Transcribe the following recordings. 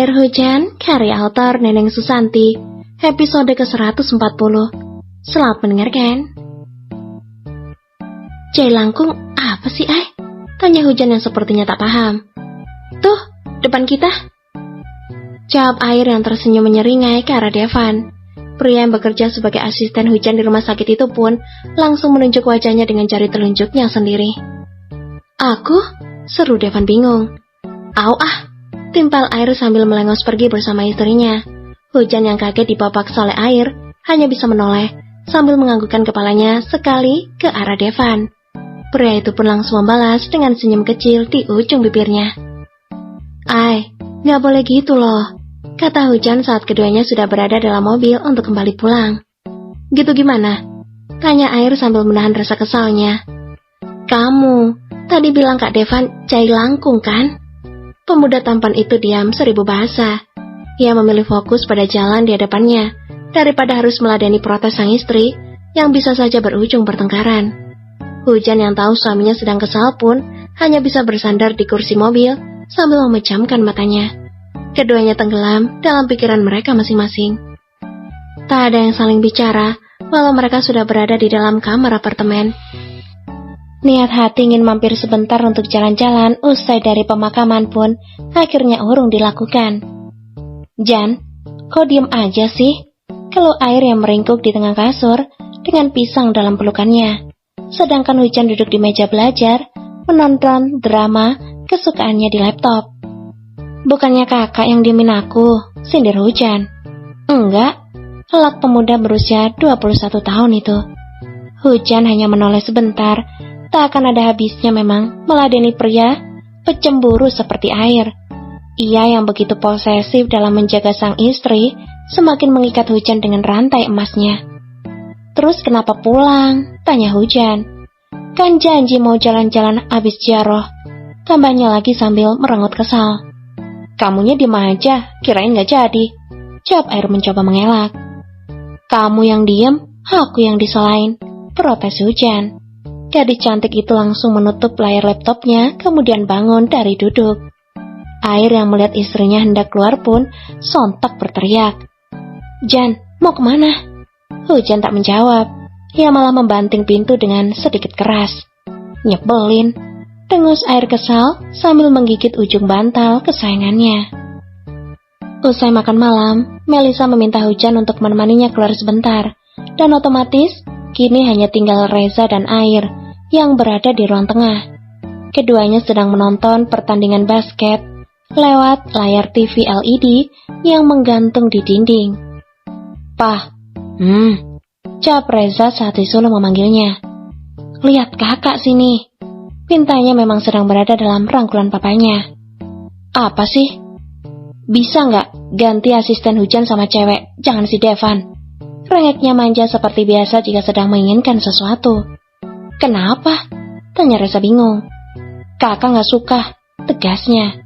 Air Hujan, karya autor Neneng Susanti, episode ke-140. Selamat mendengarkan. Jai Langkung, apa sih, Ai? Tanya Hujan yang sepertinya tak paham. Tuh, depan kita. Jawab Air yang tersenyum menyeringai ke arah Devan. Pria yang bekerja sebagai asisten Hujan di rumah sakit itu pun langsung menunjuk wajahnya dengan jari telunjuknya sendiri. Aku? Seru Devan bingung. Au ah, timpal Air sambil melengos pergi bersama istrinya. Hujan yang kaget dipaksa oleh Air hanya bisa menoleh sambil menganggukkan kepalanya sekali ke arah Devan. Pria itu pun langsung membalas dengan senyum kecil di ujung bibirnya. Ai, gak boleh gitu loh, kata Hujan saat keduanya sudah berada dalam mobil untuk kembali pulang. Gitu gimana? Tanya Air sambil menahan rasa kesalnya. Kamu tadi bilang Kak Devan Jai Langkung kan? Pemuda tampan itu diam 1000 bahasa. Ia memilih fokus pada jalan di hadapannya, daripada harus meladeni protes sang istri yang bisa saja berujung pertengkaran. Hujan yang tahu suaminya sedang kesal pun hanya bisa bersandar di kursi mobil sambil memejamkan matanya. Keduanya tenggelam dalam pikiran mereka masing-masing. Tak ada yang saling bicara, walau mereka sudah berada di dalam kamar apartemen. Niat hati ingin mampir sebentar untuk jalan-jalan usai dari pemakaman pun akhirnya urung dilakukan. Jan, kok diem aja sih? Keluh Air yang meringkuk di tengah kasur dengan pisang dalam pelukannya. Sedangkan Hujan duduk di meja belajar menonton drama kesukaannya di laptop. Bukannya kakak yang diemin aku, sindir Hujan. Enggak, kelak pemuda berusia 21 tahun itu. Hujan hanya menoleh sebentar. Tak akan ada habisnya memang meladeni pria pecemburu seperti Air. Ia yang begitu posesif dalam menjaga sang istri semakin mengikat Hujan dengan rantai emasnya. Terus kenapa pulang? Tanya Hujan. Kan janji mau jalan-jalan abis ziarah. Tambahnya lagi sambil merengut kesal. Kamunya diem aja, kirain gak jadi. Jawab Air mencoba mengelak. Kamu yang diem, aku yang disalahin, protes Hujan. Gadis cantik itu langsung menutup layar laptopnya, kemudian bangun dari duduk. Air yang melihat istrinya hendak keluar pun sontak berteriak. Jan, mau kemana? Hujan tak menjawab. Ia malah membanting pintu dengan sedikit keras. Nyebelin, dengus Air kesal sambil menggigit ujung bantal kesayangannya. Usai makan malam, Melisa meminta Hujan untuk menemaninya keluar sebentar. Dan otomatis, kini hanya tinggal Reza dan Air yang berada di ruang tengah. Keduanya sedang menonton pertandingan basket lewat layar TV LED yang menggantung di dinding. Pah, jawab Reza saat disuruh memanggilnya. Lihat kakak sini. Pintanya memang sedang berada dalam rangkulan papanya. Apa sih? Bisa nggak ganti asisten Hujan sama cewek, jangan si Devan. Rengeknya manja seperti biasa jika sedang menginginkan sesuatu. Kenapa? Tanya Reza bingung. Kakak gak suka, tegasnya.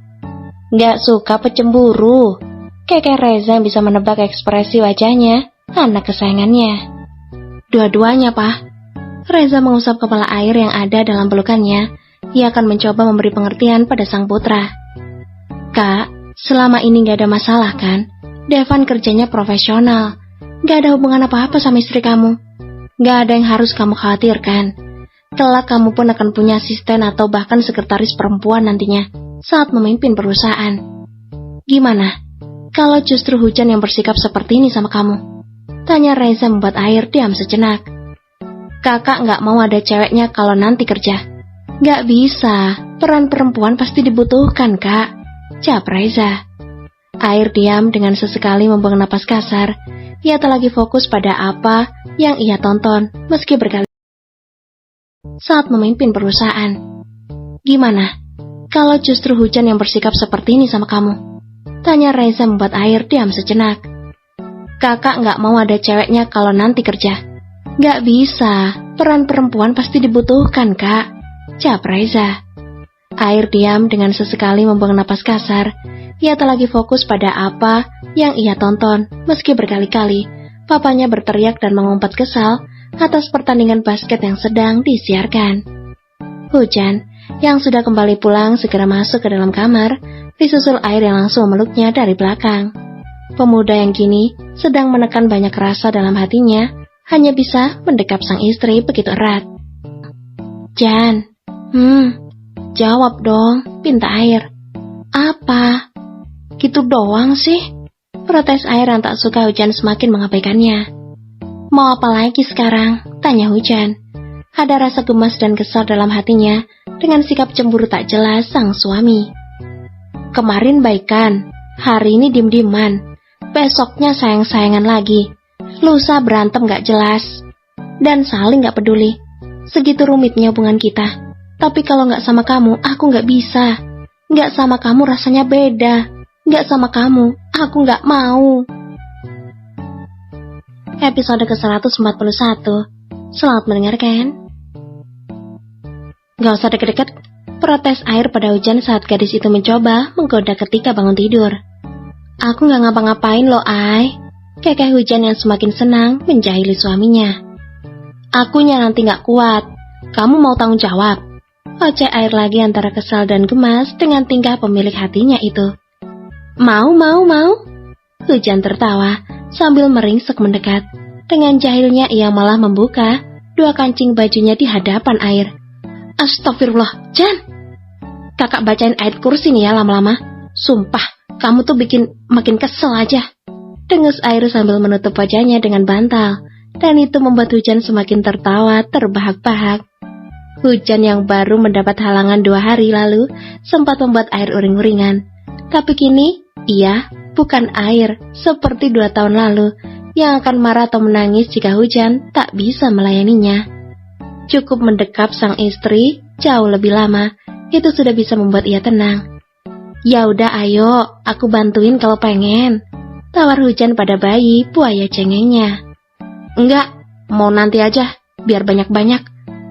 Gak suka pecemburu. Kakek Reza yang bisa menebak ekspresi wajahnya anak kesayangannya. Dua-duanya, Pak. Reza mengusap kepala Air yang ada dalam pelukannya. Ia akan mencoba memberi pengertian pada sang putra. Kak, selama ini gak ada masalah kan? Devan kerjanya profesional. Gak ada hubungan apa-apa sama istri kamu. Gak ada yang harus kamu khawatirkan. Kelak kamu pun akan punya asisten atau bahkan sekretaris perempuan nantinya saat memimpin perusahaan. Gimana kalau justru Hujan yang bersikap seperti ini sama kamu? Tanya Reza membuat Air diam sejenak. Kakak gak mau ada ceweknya kalau nanti kerja. Gak bisa, peran perempuan pasti dibutuhkan, Kak. Jawab Reza. Air diam dengan sesekali membuang napas kasar. Ia tak lagi fokus pada apa yang ia tonton meski berkali saat memimpin perusahaan. Gimana kalau justru Hujan yang bersikap seperti ini sama kamu? Tanya Reza membuat Air diam sejenak. Kakak gak mau ada ceweknya kalau nanti kerja. Gak bisa, peran perempuan pasti dibutuhkan, Kak. Jawab Reza. Air diam dengan sesekali membuang napas kasar. Ia tak lagi fokus pada apa yang ia tonton meski berkali-kali papanya berteriak dan mengumpat kesal atas pertandingan basket yang sedang disiarkan. Hujan, yang sudah kembali pulang segera masuk ke dalam kamar disusul air yang langsung memeluknya dari belakang. Pemuda yang kini sedang menekan banyak rasa dalam hatinya, hanya bisa mendekap sang istri begitu erat. Jan, jawab dong, pinta air. Apa? Gitu doang sih? Protes air yang tak suka hujan semakin mengabaikannya. Mau apa lagi sekarang? Tanya hujan. Ada rasa gemas dan kesal dalam hatinya dengan sikap cemburu tak jelas sang suami. Kemarin baikan, hari ini diem-dieman, besoknya sayang-sayangan lagi, lusa berantem gak jelas, dan saling gak peduli. Segitu rumitnya hubungan kita. Tapi kalau gak sama kamu, aku gak bisa. Gak sama kamu rasanya beda. Gak sama kamu, aku gak mau. Episode ke-141. Selamat mendengarkan. Gak usah deket-deket, protes air pada hujan saat gadis itu mencoba menggoda ketika bangun tidur. Aku gak ngapa-ngapain loh, Ai. Kekeh hujan yang semakin senang menjahili suaminya. Akunya nanti gak kuat. Kamu mau tanggung jawab? Oceh air lagi antara kesal dan gemas dengan tingkah pemilik hatinya itu. Mau. Hujan tertawa sambil meringsek mendekat. Dengan jahilnya ia malah membuka dua kancing bajunya di hadapan air. Astagfirullah, Jan. Kakak bacain ayat kursi nih ya lama-lama. Sumpah, kamu tuh bikin makin kesel aja. Dengus air sambil menutup wajahnya dengan bantal. Dan itu membuat hujan semakin tertawa terbahak-bahak. Hujan yang baru mendapat halangan 2 hari lalu sempat membuat air uring-uringan. Tapi kini, ia bukan air seperti 2 tahun lalu yang akan marah atau menangis jika hujan tak bisa melayaninya. Cukup mendekap sang istri jauh lebih lama, itu sudah bisa membuat ia tenang. Ya udah ayo, aku bantuin kalau pengen. Tawar hujan pada bayi buaya cengengnya. Enggak, mau nanti aja, biar banyak-banyak.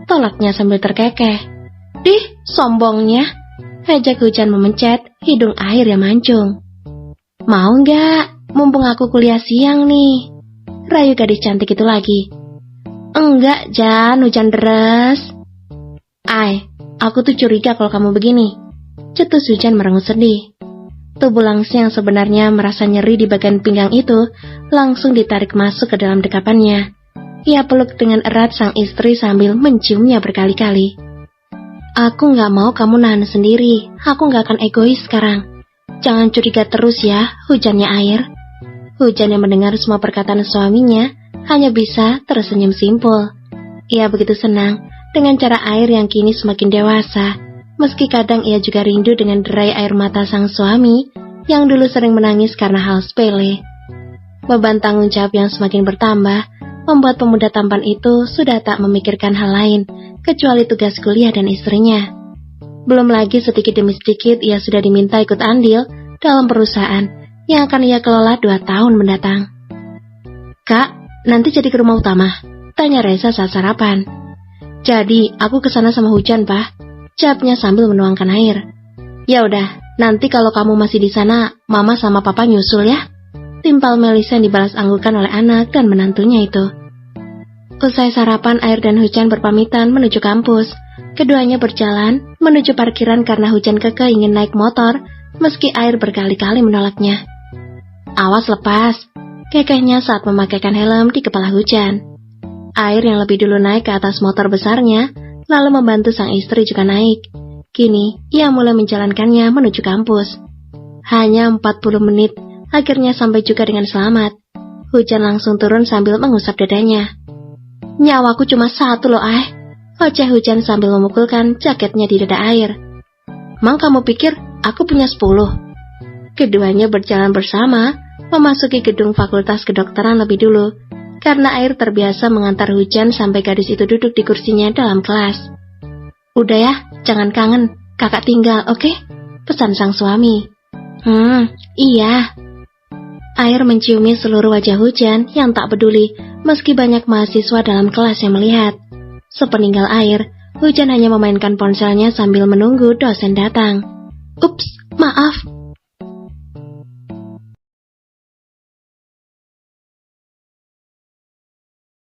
Tolaknya sambil terkekeh. Dih, sombongnya. Ejek hujan memencet hidung air yang mancung. Mau nggak? Mumpung aku kuliah siang nih. Rayu gadis cantik itu lagi. Enggak, Jan, hujan deras. Ai, aku tuh curiga kalau kamu begini. Cetus hujan merengut sedih. Tubuh langsing yang sebenarnya merasa nyeri di bagian pinggang itu langsung ditarik masuk ke dalam dekapannya. Ia peluk dengan erat sang istri sambil menciumnya berkali-kali. Aku gak mau kamu nahan sendiri. Aku gak akan egois sekarang. Jangan curiga terus ya, hujannya air. Hujan yang mendengar semua perkataan suaminya hanya bisa tersenyum simpul. Ia begitu senang dengan cara air yang kini semakin dewasa. Meski kadang ia juga rindu dengan derai air mata sang suami yang dulu sering menangis karena hal sepele. Beban tanggung jawab yang semakin bertambah membuat pemuda tampan itu sudah tak memikirkan hal lain kecuali tugas kuliah dan istrinya. Belum lagi sedikit demi sedikit ia sudah diminta ikut andil dalam perusahaan yang akan ia kelola 2 tahun mendatang. Kak, nanti jadi ke rumah utama? Tanya Reza saat sarapan. Jadi, aku kesana sama hujan, Pak. Jawabnya sambil menuangkan air. Ya udah, nanti kalau kamu masih di sana, Mama sama Papa nyusul ya. Timpal Melisa yang dibalas anggukan oleh anak dan menantunya itu. Usai sarapan, air dan hujan berpamitan menuju kampus. Keduanya berjalan menuju parkiran karena hujan keke ingin naik motor, meski air berkali-kali menolaknya. Awas lepas, kekehnya saat memakaikan helm di kepala hujan. Air yang lebih dulu naik ke atas motor besarnya, lalu membantu sang istri juga naik. Kini, ia mulai menjalankannya menuju kampus. Hanya 40 menit, akhirnya sampai juga dengan selamat. Hujan langsung turun sambil mengusap dadanya. Nyawaku cuma 1 loh, Oceh hujan sambil memukulkan jaketnya di dada air. Mang kamu pikir aku punya 10? Keduanya berjalan bersama, memasuki gedung fakultas kedokteran lebih dulu, karena air terbiasa mengantar hujan sampai gadis itu duduk di kursinya dalam kelas. Udah ya, jangan kangen, kakak tinggal, oke? Pesan sang suami. Iya. Air menciumi seluruh wajah hujan yang tak peduli, meski banyak mahasiswa dalam kelas yang melihat. Sepeninggal air, hujan hanya memainkan ponselnya sambil menunggu dosen datang. Ups, maaf,